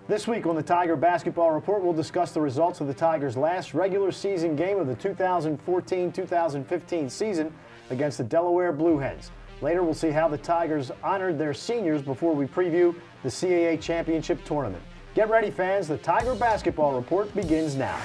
This week on the Tiger Basketball Report, we'll discuss the results of the Tigers' last regular season game of the 2014-2015 season against the Delaware Blue Hens. Later, we'll see how the Tigers honored their seniors before we preview the CAA Championship Tournament. Get ready, fans. The Tiger Basketball Report begins now.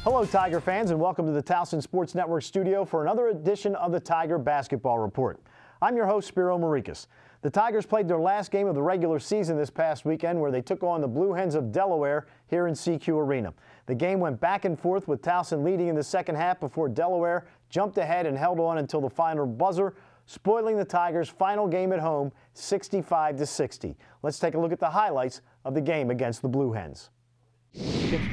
Hello, Tiger fans, and welcome to the Towson Sports Network studio for another edition of the Tiger Basketball Report. I'm your host, Spiro Morekas. The Tigers played their last game of the regular season this past weekend, where they took on the Blue Hens of Delaware here in CQ Arena. The game went back and forth, with Towson leading in the second half before Delaware jumped ahead and held on until the final buzzer, spoiling the Tigers' final game at home 65-60. Let's take a look at the highlights of the game against the Blue Hens.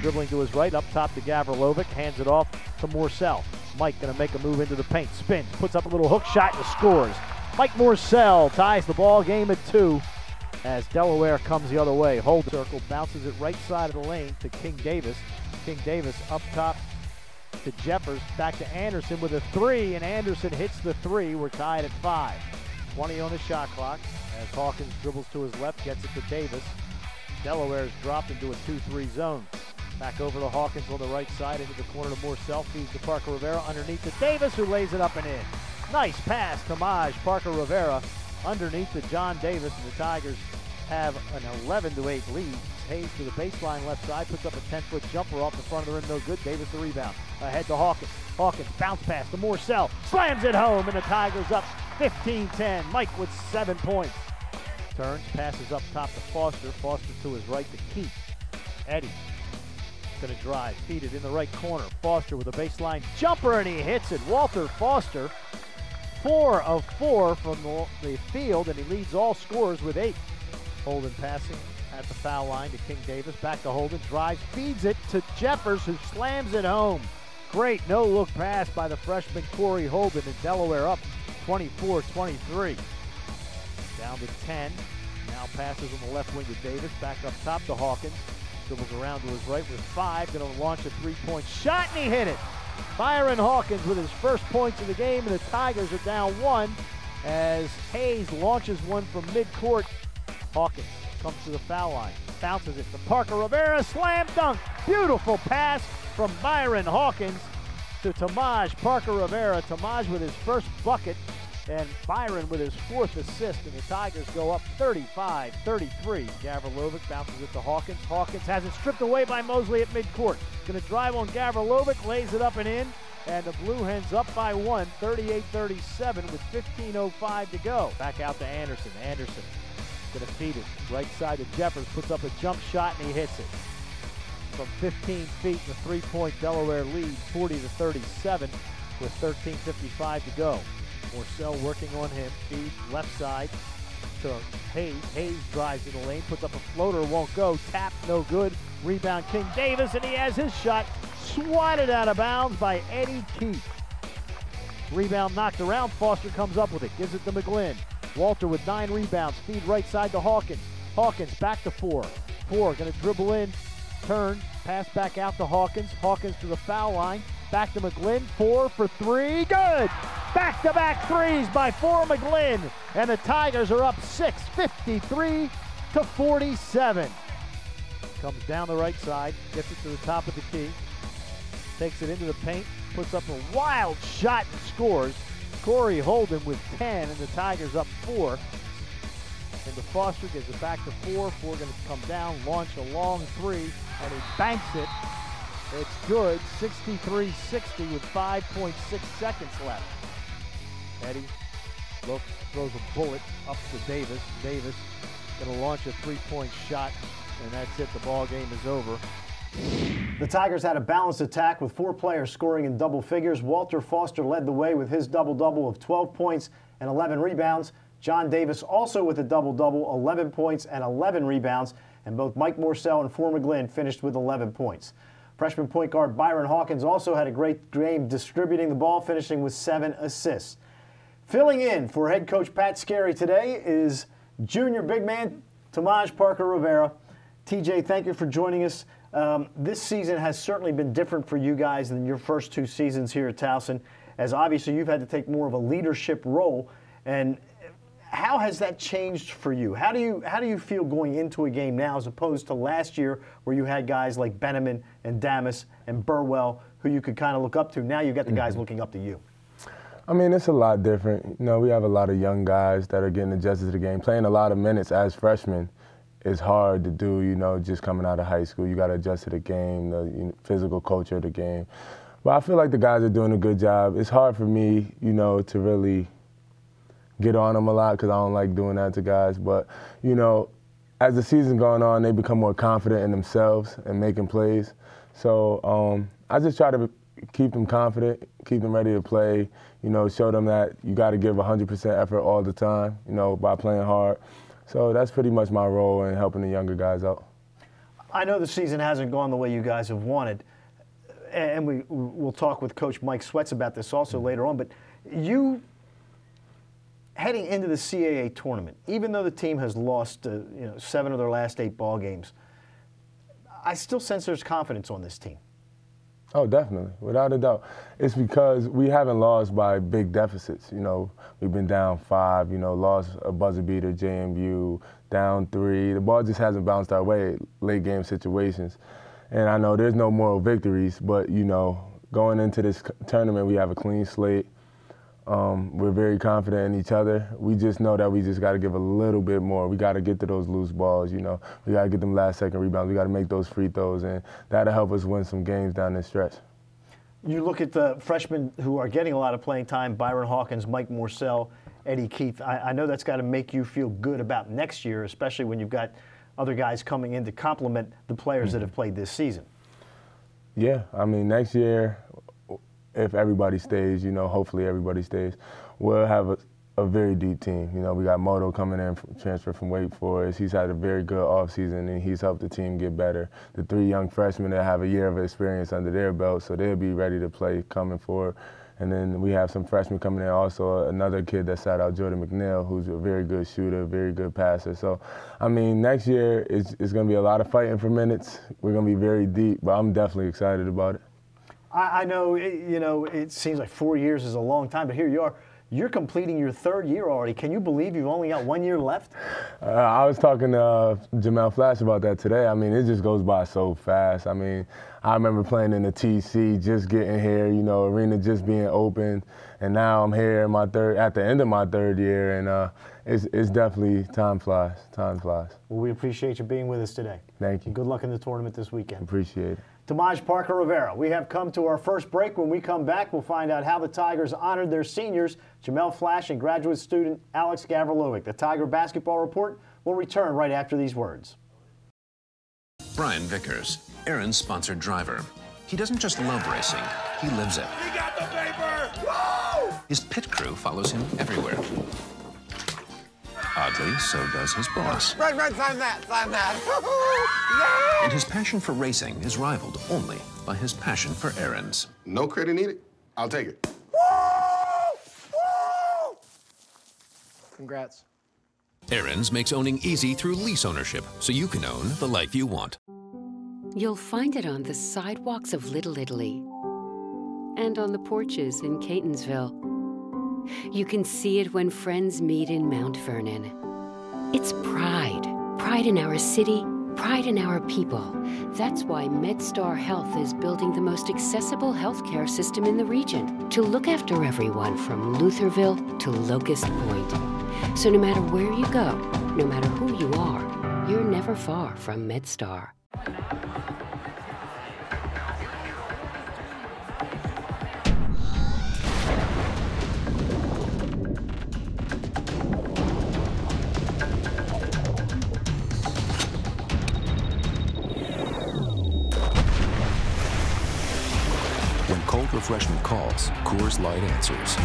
Dribbling to his right, up top to Gavrilovic, hands it off to Morsell. Mike going to make a move into the paint, spins, puts up a little hook shot and scores. Mike Morsell ties the ball game at 2 as Delaware comes the other way. Hold the circle, bounces it right side of the lane to King Davis. King Davis up top to Jeffers, back to Anderson with a 3, and Anderson hits the 3. We're tied at 5. 20 on the shot clock as Hawkins dribbles to his left, gets it to Davis. Delaware's dropped into a 2-3 zone. Back over to Hawkins on the right side, into the corner to Morsell, feeds to Parker-Rivera, underneath to Davis, who lays it up and in. Nice pass, Timajh, Parker-Rivera, underneath to John Davis, and the Tigers have an 11-8 lead. Hayes to the baseline left side, puts up a 10-foot jumper off the front of the rim, no good. Davis the rebound. Ahead to Hawkins. Hawkins, bounce pass to Morsell, slams it home, and the Tigers up 15-10. Mike with 7 points. Turns, passes up top to Foster. Foster to his right to Keith. Eddie going to drive, feed it in the right corner. Foster with a baseline jumper, and he hits it. Walter Foster, 4 of 4 from the field, and he leads all scorers with 8. Holden passing at the foul line to King Davis. Back to Holden, drives, feeds it to Jeffers, who slams it home. Great no-look pass by the freshman Corey Holden, and Delaware up 24-23. Down to 10. Now passes on the left wing to Davis. Back up top to Hawkins. Dribbles around to his right with 5. Going to launch a 3-point shot, and he hit it. Byron Hawkins with his first points of the game, and the Tigers are down 1 as Hayes launches one from midcourt. Hawkins comes to the foul line. Bounces it to Parker-Rivera. Slam dunk. Beautiful pass from Byron Hawkins to Timajh Parker-Rivera. Timajh with his first bucket, and Byron with his 4th assist, and the Tigers go up 35-33. Gavrilovic bounces it to Hawkins. Hawkins has it stripped away by Mosley at midcourt. Going to drive on Gavrilovic, lays it up and in, and the Blue Hens up by 1, 38-37 with 15:05 to go. Back out to Anderson. Anderson going to feed it right side to Jeffers, puts up a jump shot, and he hits it. From 15 feet, the 3-point Delaware lead, 40-37 with 13:55 to go. Morsell working on him, feed left side to Hayes. Hayes drives in the lane, puts up a floater, won't go, tap, no good. Rebound King Davis, and he has his shot swatted out of bounds by Eddie Keith. Rebound knocked around, Foster comes up with it, gives it to McGlynn. Walter with 9 rebounds, feed right side to Hawkins. Hawkins back to 4. 4 going to dribble in, turn, pass back out to Hawkins. Hawkins to the foul line, back to McGlynn, 4 for 3, good! Back-to-back threes by 4 McGlynn, and the Tigers are up 6, 53-47. Comes down the right side, gets it to the top of the key, takes it into the paint, puts up a wild shot and scores. Corey Holden with 10, and the Tigers up 4. And the Foster gives it back to 4. 4 going to come down, launch a long 3, and he banks it. It's good, 63-60 with 5.6 seconds left. Eddie looks, throws a bullet up to Davis. Davis going to launch a 3-point shot, and that's it. The ball game is over. The Tigers had a balanced attack with 4 players scoring in double figures. Walter Foster led the way with his double-double of 12 points and 11 rebounds. John Davis also with a double-double, 11 points and 11 rebounds. and both Mike Morsell and Four McGlynn finished with 11 points. Freshman point guard Byron Hawkins also had a great game distributing the ball, finishing with 7 assists. Filling in for head coach Pat Scarry today is junior big man Timajh Parker-Rivera. TJ, thank you for joining us. This season has certainly been different for you guys than your first 2 seasons here at Towson, as obviously you've had to take more of a leadership role. And how has that changed for you? How do you feel going into a game now as opposed to last year where you had guys like Benjamin and Damas and Burwell who you could kind of look up to? Now you've got the guys looking up to you. I mean, it's a lot different. You know, we have a lot of young guys that are getting adjusted to the game. Playing a lot of minutes as freshmen is hard to do, you know, just coming out of high school. You got to adjust to the game, the physical culture of the game. But I feel like the guys are doing a good job. It's hard for me, you know, to really get on them a lot because I don't like doing that to guys. But, you know, as the season's going on, they become more confident in themselves and making plays. So I just try to keep them confident, keep them ready to play, you know, show them that you got to give 100% effort all the time, you know, by playing hard. So that's pretty much my role in helping the younger guys out. I know the season hasn't gone the way you guys have wanted, and we'll talk with Coach Mike Swets about this also later on, but you, heading into the CAA tournament, even though the team has lost 7 of their last 8 ball games, I still sense there's confidence on this team. Oh, definitely, without a doubt. It's because we haven't lost by big deficits. You know, we've been down 5, you know, lost a buzzer beater, JMU, down 3. The ball just hasn't bounced our way, late game situations. And I know there's no moral victories, but, you know, going into this tournament, we have a clean slate. We're very confident in each other. We just know that we just got to give a little bit more. We got to get to those loose balls, you know. We got to get them last-second rebounds. We got to make those free throws, and that'll help us win some games down this stretch. You look at the freshmen who are getting a lot of playing time, Byron Hawkins, Mike Morsell, Eddie Keith. I know that's got to make you feel good about next year, especially when you've got other guys coming in to complement the players that have played this season. Yeah, I mean, next year, if everybody stays, you know, hopefully everybody stays, we'll have a very deep team. You know, we got Moto coming in, transfer from Wake Forest. He's had a very good offseason, and he's helped the team get better. The 3 young freshmen that have a year of experience under their belt, so they'll be ready to play coming forward. And then we have some freshmen coming in also, another kid that sat out, Jordan McNeil, who's a very good shooter, very good passer. So, I mean, next year it's going to be a lot of fighting for minutes. We're going to be very deep, but I'm definitely excited about it. I know, you know, it seems like 4 years is a long time, but here you are. You're completing your 3rd year already. Can you believe you've only got 1 year left? I was talking to Jamel Flash about that today. I mean, it just goes by so fast. I mean, I remember playing in the TC, just getting here, you know, arena just being open, and now I'm here in at the end of my 3rd year, and it's definitely time flies. Time flies. Well, we appreciate you being with us today. Thank you. Good luck in the tournament this weekend. Appreciate it. Timajh Parker-Rivera. We have come to our first break. When we come back, we'll find out how the Tigers honored their seniors, Jamel Flash and graduate student Alex Gavrilovic. The Tiger Basketball Report will return right after these words. Brian Vickers, Aaron's sponsored driver. He doesn't just love racing, he lives it. We got the paper! Woo! His pit crew follows him everywhere. Oddly, so does his boss. Right, sign that, sign that. And his passion for racing is rivaled only by his passion for errands. No credit needed. I'll take it. Woo! Congrats. Errands makes owning easy through lease ownership, so you can own the life you want. You'll find it on the sidewalks of Little Italy and on the porches in Catonsville. You can see it when friends meet in Mount Vernon. It's pride. Pride in our city, pride in our people. That's why MedStar Health is building the most accessible healthcare system in the region to look after everyone from Lutherville to Locust Point. So no matter where you go, no matter who you are, you're never far from MedStar. When cold refreshment calls, Coors Light answers.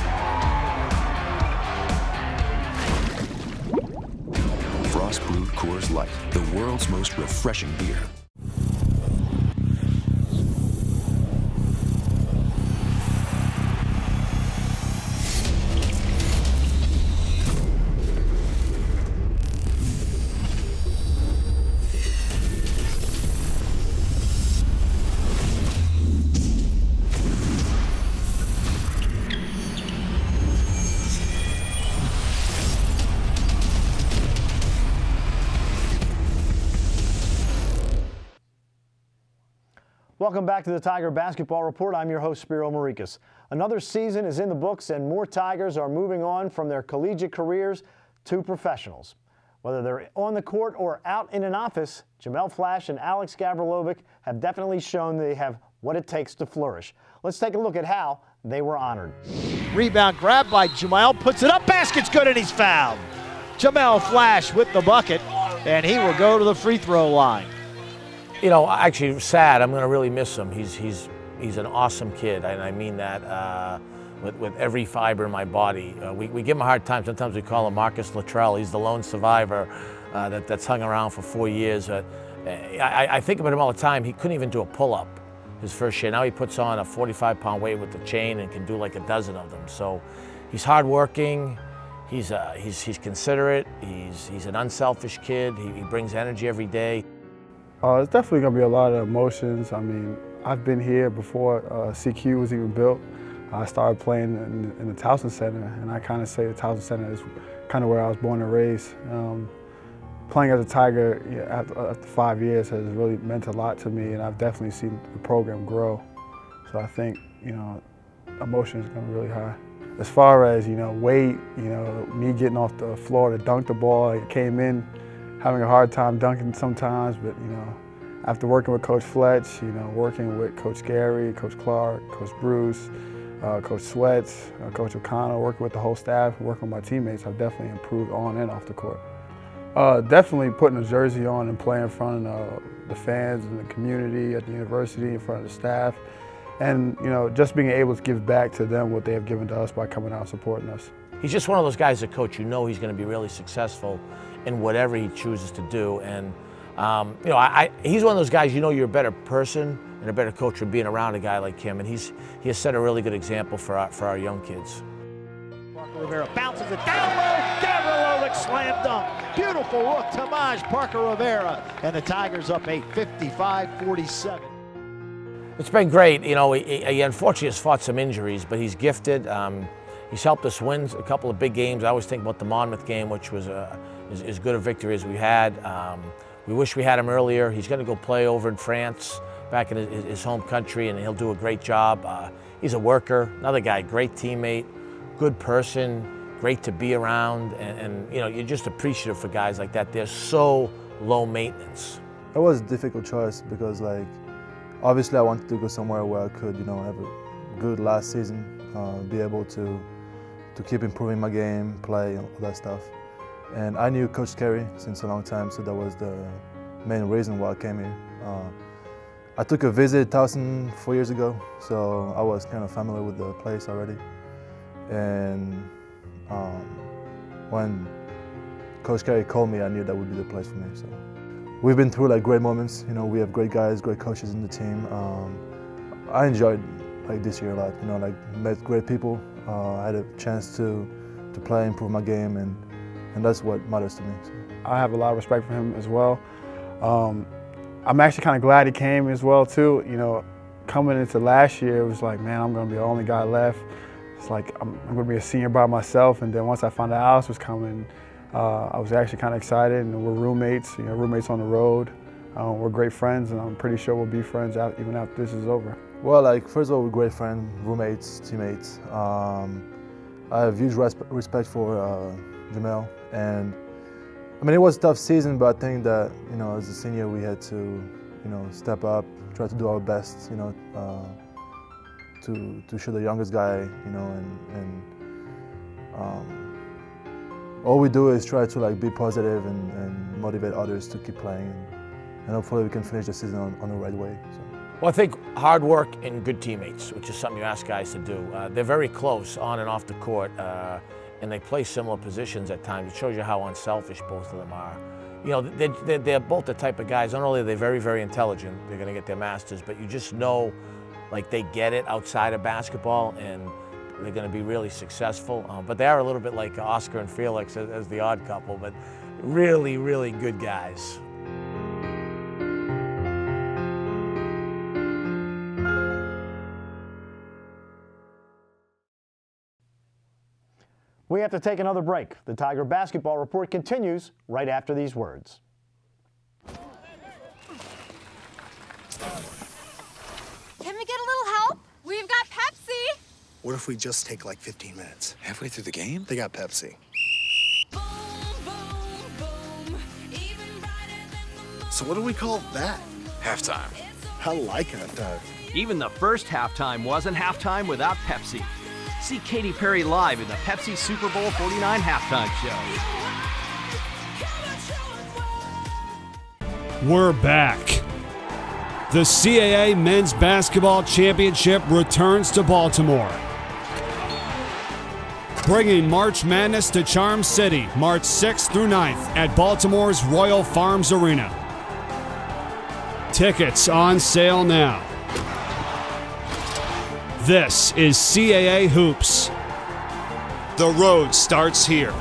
Frost brew Brewed Coors Light, the world's most refreshing beer. Welcome back to the Tiger Basketball Report. I'm your host, Spiro Morekas. Another season is in the books and more Tigers are moving on from their collegiate careers to professionals. Whether they're on the court or out in an office, Jamel Flash and Alex Gavrilovic have definitely shown they have what it takes to flourish. Let's take a look at how they were honored. Rebound grab by Jamel, puts it up, basket's good, and he's fouled. Jamel Flash with the bucket, and he will go to the free throw line. You know, actually sad. I'm going to really miss him. He's an awesome kid, and I mean that with every fiber in my body. We give him a hard time. Sometimes we call him Marcus Luttrell. He's the lone survivor that's hung around for 4 years. I think about him all the time. He couldn't even do a pull-up his first year. Now he puts on a 45-pound weight with the chain and can do like a dozen of them. So he's hardworking. He's considerate. He's an unselfish kid. He brings energy every day. It's definitely going to be a lot of emotions. I mean, I've been here before CQ was even built. I started playing in the Towson Center, and I kind of say the Towson Center is kind of where I was born and raised. Playing as a Tiger after 5 years has really meant a lot to me, and I've definitely seen the program grow. So I think, you know, emotion is going to be really high. As far as, you know, weight, you know, me getting off the floor to dunk the ball, I came in having a hard time dunking sometimes, but, you know, after working with Coach Fletch, you know, working with Coach Gary, Coach Clark, Coach Bruce, Coach Swets, Coach O'Connell, working with the whole staff, working with my teammates, I've definitely improved on and off the court. Definitely putting a jersey on and playing in front of the fans and the community at the university, in front of the staff, and, you know, just being able to give back to them what they have given to us by coming out and supporting us. He's just one of those guys that, coach, you know he's going to be really successful in whatever he chooses to do. And, you know, he's one of those guys, you know, you're a better person and a better coach for being around a guy like him. And he has set a really good example for our young kids. Parker-Rivera bounces it down low. Gavrilovic slam dunk. Beautiful look. Timajh, Parker-Rivera. And the Tigers up 8, 55-47. It's been great. You know, he unfortunately has fought some injuries, but he's gifted. He's helped us win a couple of big games. I always think about the Monmouth game, which was as good a victory as we had. We wish we had him earlier. He's going to go play over in France, back in his home country, and he'll do a great job. He's a worker, another guy, great teammate, good person, great to be around, and you know, you're just appreciative for guys like that. They're so low maintenance. It was a difficult choice because, like, obviously I wanted to go somewhere where I could, you know, have a good last season, be able to keep improving my game, play, all that stuff. And I knew Coach Carey since a long time, so that was the main reason why I came here. I took a visit to Towson 4 years ago, so I was kind of familiar with the place already. And when Coach Carey called me, I knew that would be the place for me. So we've been through like great moments. You know, we have great guys, great coaches in the team. I enjoyed like this year a lot. You know, like met great people. I had a chance to play, improve my game, and that's what matters to me. So. I have a lot of respect for him as well. I'm actually kind of glad he came as well too. You know, coming into last year, it was like, man, I'm going to be the only guy left. It's like I'm going to be a senior by myself. And then once I found out Alex was coming, I was actually kind of excited. And we're roommates. You know, roommates on the road. We're great friends, and I'm pretty sure we'll be friends even after this is over. Well, like, first of all, we're great friends, roommates, teammates. I have huge respect for Jamel, and I mean, it was a tough season, but I think that, you know, as a senior, we had to, you know, step up, try to do our best, you know, to show the youngest guy, you know, and all we do is try to like be positive and motivate others to keep playing, and hopefully we can finish the season on the right way. So. Well, I think hard work and good teammates, which is something you ask guys to do. They're very close on and off the court, and they play similar positions at times. It shows you how unselfish both of them are. you know, they're both the type of guys, not only are they very, very intelligent, they're going to get their masters, but you just know, like, they get it outside of basketball, and they're going to be really successful. But they are a little bit like Oscar and Felix as the odd couple, but really, really good guys. We have to take another break. The Tiger Basketball Report continues right after these words. Can we get a little help? We've got Pepsi. What if we just take like 15 minutes? Halfway through the game? They got Pepsi. So what do we call that? Halftime. I like halftime. Even the first halftime wasn't halftime without Pepsi. See Katy Perry live in the Pepsi Super Bowl 49 halftime show. We're back. The CAA Men's Basketball Championship returns to Baltimore, bringing March Madness to Charm City, March 6th through 9th at Baltimore's Royal Farms Arena. Tickets on sale now. This is CAA Hoops. The road starts here.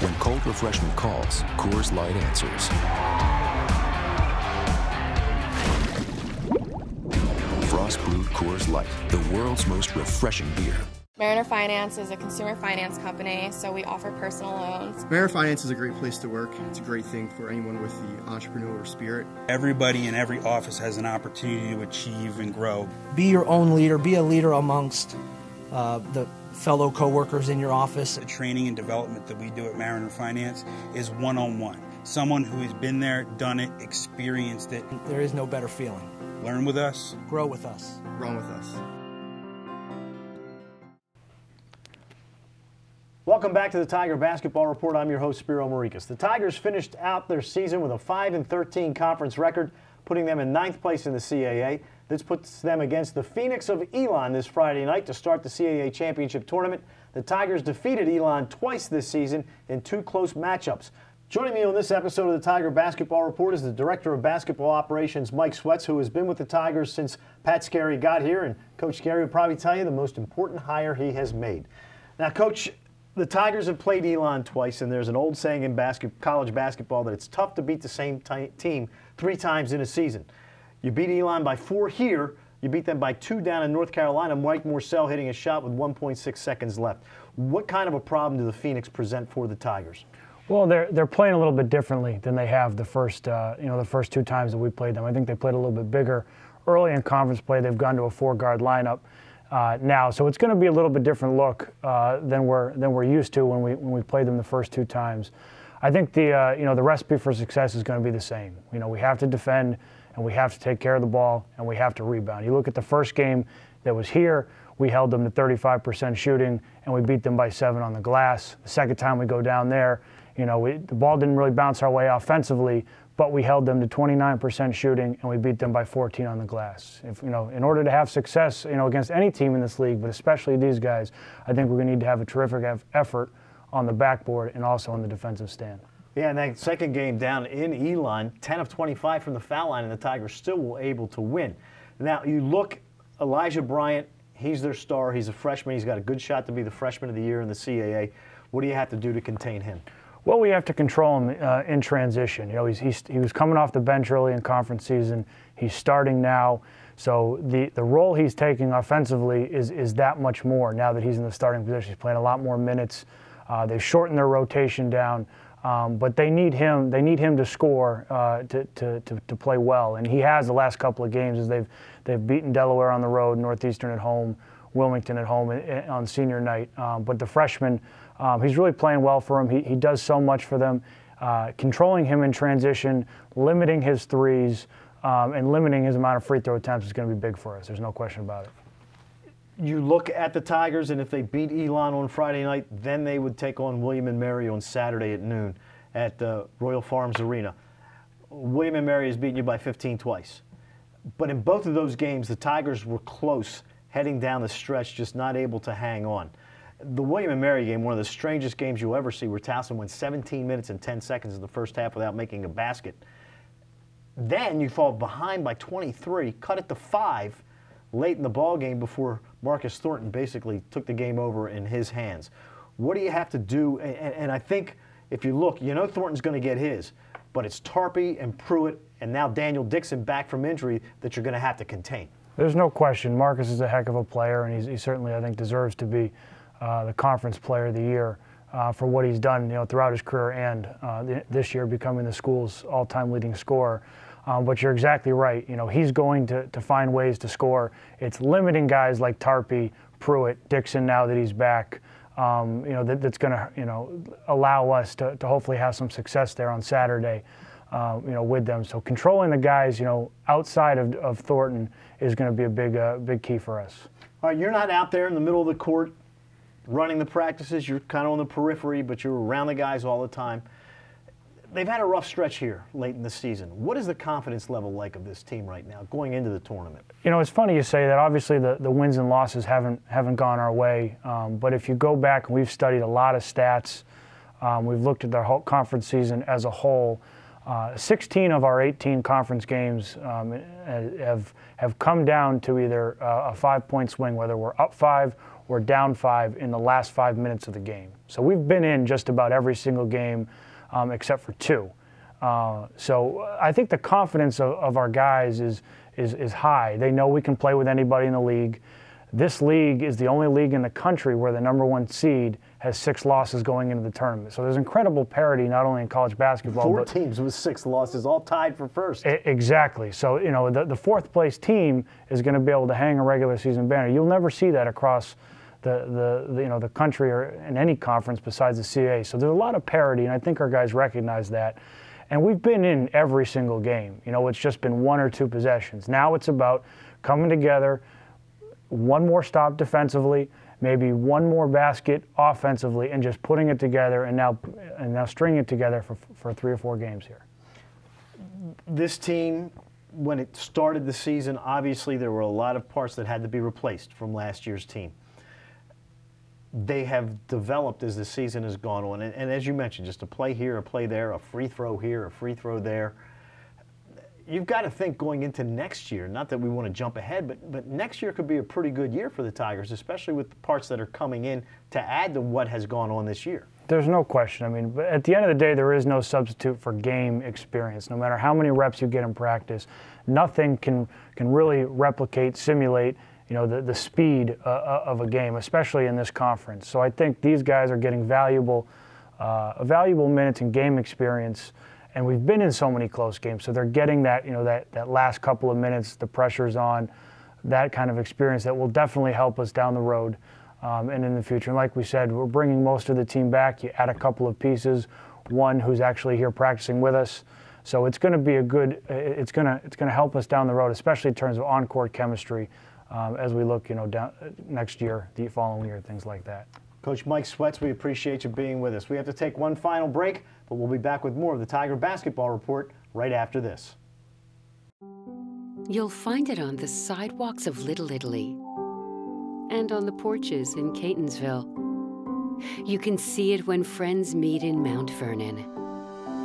When cold refreshment calls, Coors Light answers. Frost brewed Coors Light, the world's most refreshing beer. Mariner Finance is a consumer finance company, so we offer personal loans. Mariner Finance is a great place to work. It's a great thing for anyone with the entrepreneurial spirit. Everybody in every office has an opportunity to achieve and grow. Be your own leader. Be a leader amongst the fellow coworkers in your office. The training and development that we do at Mariner Finance is one-on-one. Someone who has been there, done it, experienced it. There is no better feeling. Learn with us. Grow with us. Run with us. Welcome back to the Tiger Basketball Report. I'm your host, Spiro Morekas. The Tigers finished out their season with a 5-13 conference record, putting them in 9th place in the CAA. This puts them against the Phoenix of Elon this Friday night to start the CAA Championship Tournament. The Tigers defeated Elon twice this season in 2 close matchups. Joining me on this episode of the Tiger Basketball Report is the Director of Basketball Operations, Mike Swets, who has been with the Tigers since Pat Scarry got here. And Coach Scarry would probably tell you the most important hire he has made. Now, Coach, the Tigers have played Elon twice, and there's an old saying in college basketball that it's tough to beat the same team 3 times in a season. You beat Elon by 4 here. You beat them by 2 down in North Carolina. Mike Morsell hitting a shot with 1.6 seconds left. What kind of a problem do the Phoenix present for the Tigers? Well, they're playing a little bit differently than they have the first 2 times that we played them. I think they played a little bit bigger early in conference play. They've gone to a 4-guard lineup now, so it's going to be a little bit different look than we're used to when we played them the first 2 times. I think the recipe for success is going to be the same. We have to defend, and we have to take care of the ball, and we have to rebound. You look at the first game that was here, we held them to 35% shooting, and we beat them by 7 on the glass. The second time we go down there, the ball didn't really bounce our way offensively, but we held them to 29% shooting, and we beat them by 14 on the glass. In order to have success, against any team in this league, but especially these guys, I think we're going to need to have a terrific effort on the backboard and also on the defensive stand. Yeah, and that second game down in Elon, 10 of 25 from the foul line, and the Tigers still were able to win. Now, you look, Elijah Bryant, he's their star. He's a freshman. He's got a good shot to be the freshman of the year in the CAA. What do you have to do to contain him? Well, we have to control him in transition. He was coming off the bench early in conference season. He's starting now. So the role he's taking offensively is that much more now that he's in the starting position. He's playing a lot more minutes. They've shortened their rotation down. But they need him to score to play well, and he has the last couple of games as they've beaten Delaware on the road, Northeastern at home, Wilmington at home on senior night. But the freshman, he's really playing well for him. He does so much for them. Controlling him in transition, limiting his threes, and limiting his amount of free throw attempts is going to be big for us. There's no question about it. You look at the Tigers, and if they beat Elon on Friday night, then they would take on William & Mary on Saturday at noon at Royal Farms Arena. William & Mary has beaten you by 15 twice. But in both of those games, the Tigers were close heading down the stretch, just not able to hang on. The William & Mary game, one of the strangest games you'll ever see, where Towson went 17 minutes and 10 seconds in the first half without making a basket. Then you fall behind by 23, cut it to 5 late in the ball game before Marcus Thornton basically took the game over in his hands. What do you have to do? And I think if you look, you know Thornton's going to get his, but it's Tarpey and Pruitt and now Daniel Dixon back from injury that you're going to have to contain. There's no question. Marcus is a heck of a player, and he certainly, I think, deserves to be the Conference Player of the Year for what he's done, throughout his career and this year becoming the school's all-time leading scorer. But you're exactly right. He's going to find ways to score. It's limiting guys like Tarpey, Pruitt, Dixon now that he's back. That's going to allow us to hopefully have some success there on Saturday. With them. So controlling the guys, outside of Thornton is going to be a big key for us. All right, you're not out there in the middle of the court running the practices. You're kind of on the periphery, but you're around the guys all the time. They've had a rough stretch here late in the season. What is the confidence level like of this team right now going into the tournament? It's funny you say that. Obviously, the wins and losses haven't gone our way. But if you go back, and we've studied a lot of stats. We've looked at their whole conference season as a whole. 16 of our 18 conference games have come down to either a 5-point swing, whether we're up 5 or down 5 in the last 5 minutes of the game. So we've been in just about every single game except for 2. So I think the confidence of our guys is high. They know we can play with anybody in the league. This league is the only league in the country where the #1 seed has 6 losses going into the tournament. So there's incredible parity not only in college basketball. 4 teams with 6 losses, all tied for first. Exactly. So, the 4th place team is going to be able to hang a regular season banner. You'll never see that across the country or in any conference besides the CAA. So there's a lot of parity, and I think our guys recognize that. And we've been in every single game. It's just been 1 or 2 possessions. Now it's about coming together, one more stop defensively, maybe one more basket offensively, and just putting it together and now stringing it together for 3 or 4 games here. This team, when it started the season, obviously there were a lot of parts that had to be replaced from last year's team. They have developed as the season has gone on, and as you mentioned, just a play here, a play there, a free throw here, a free throw there. You've got to think going into next year, not that we want to jump ahead, but next year could be a pretty good year for the Tigers, especially with the parts that are coming in to add to what has gone on this year. There's no question. But at the end of the day, there is no substitute for game experience. No matter how many reps you get in practice, nothing can really replicate, simulate, the speed of a game, especially in this conference. So I think these guys are getting valuable minutes and game experience. And we've been in so many close games, so they're getting that, that last couple of minutes, the pressure's on, that kind of experience that will definitely help us down the road and in the future. And like we said, we're bringing most of the team back. You add a couple of pieces, one who's actually here practicing with us. So it's going to be it's going to help us down the road, especially in terms of on-court chemistry as we look, down next year, the following year, things like that. Coach Mike Swets, we appreciate you being with us. We have to take one final break, but we'll be back with more of the Tiger Basketball Report right after this. You'll find it on the sidewalks of Little Italy and on the porches in Catonsville. You can see it when friends meet in Mount Vernon.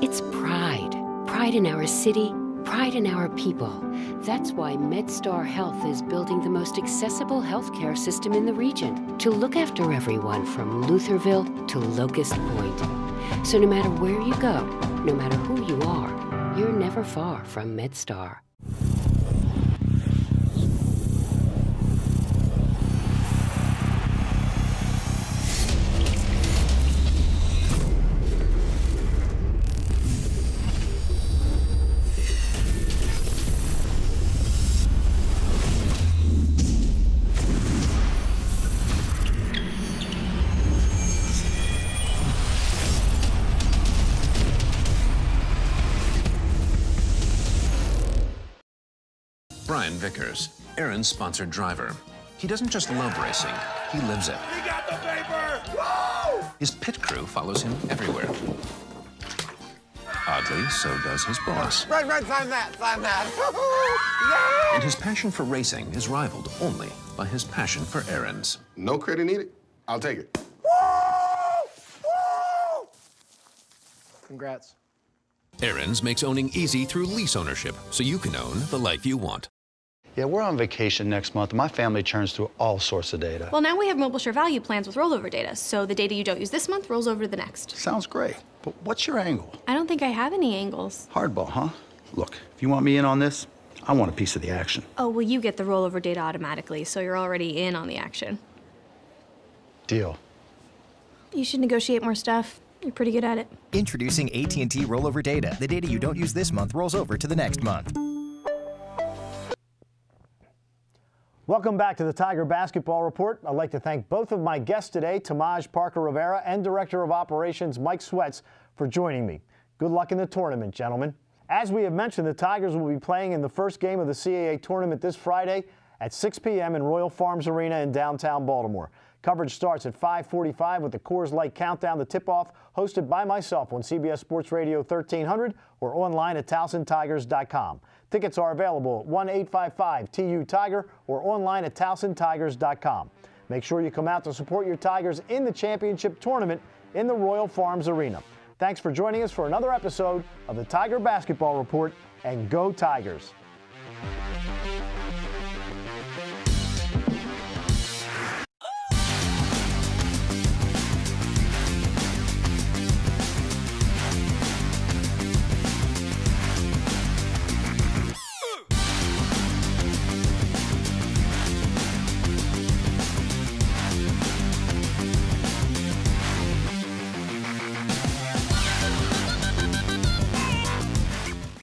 It's pride. Pride in our city, pride in our people. That's why MedStar Health is building the most accessible healthcare system in the region to look after everyone from Lutherville to Locust Point. So no matter where you go, no matter who you are, you're never far from MedStar. Vickers, Aaron's sponsored driver. He doesn't just love racing, he lives it. He got the paper! Woo! His pit crew follows him everywhere. Oddly, so does his boss. Right, sign that. And his passion for racing is rivaled only by his passion for errands. No credit needed. I'll take it. Congrats. Errands makes owning easy through lease ownership, so you can own the life you want. Yeah, we're on vacation next month. My family churns through all sorts of data. Well, now we have mobile share value plans with rollover data, so the data you don't use this month rolls over to the next. Sounds great, but what's your angle? I don't think I have any angles. Hardball, huh? Look, if you want me in on this, I want a piece of the action. Oh, well, you get the rollover data automatically, so you're already in on the action. Deal. You should negotiate more stuff. You're pretty good at it. Introducing AT&T Rollover Data. The data you don't use this month rolls over to the next month. Welcome back to the Tiger Basketball Report. I'd like to thank both of my guests today, Timajh Parker-Rivera and Director of Operations Mike Swets, for joining me. Good luck in the tournament, gentlemen. As we have mentioned, the Tigers will be playing in the first game of the CAA Tournament this Friday at 6 p.m. in Royal Farms Arena in downtown Baltimore. Coverage starts at 5:45 with the Coors Light Countdown, the tip-off, hosted by myself on CBS Sports Radio 1300 or online at TowsonTigers.com. Tickets are available at 1-855-TU-TIGER or online at TowsonTigers.com. Make sure you come out to support your Tigers in the championship tournament in the Royal Farms Arena. Thanks for joining us for another episode of the Tiger Basketball Report, and go Tigers!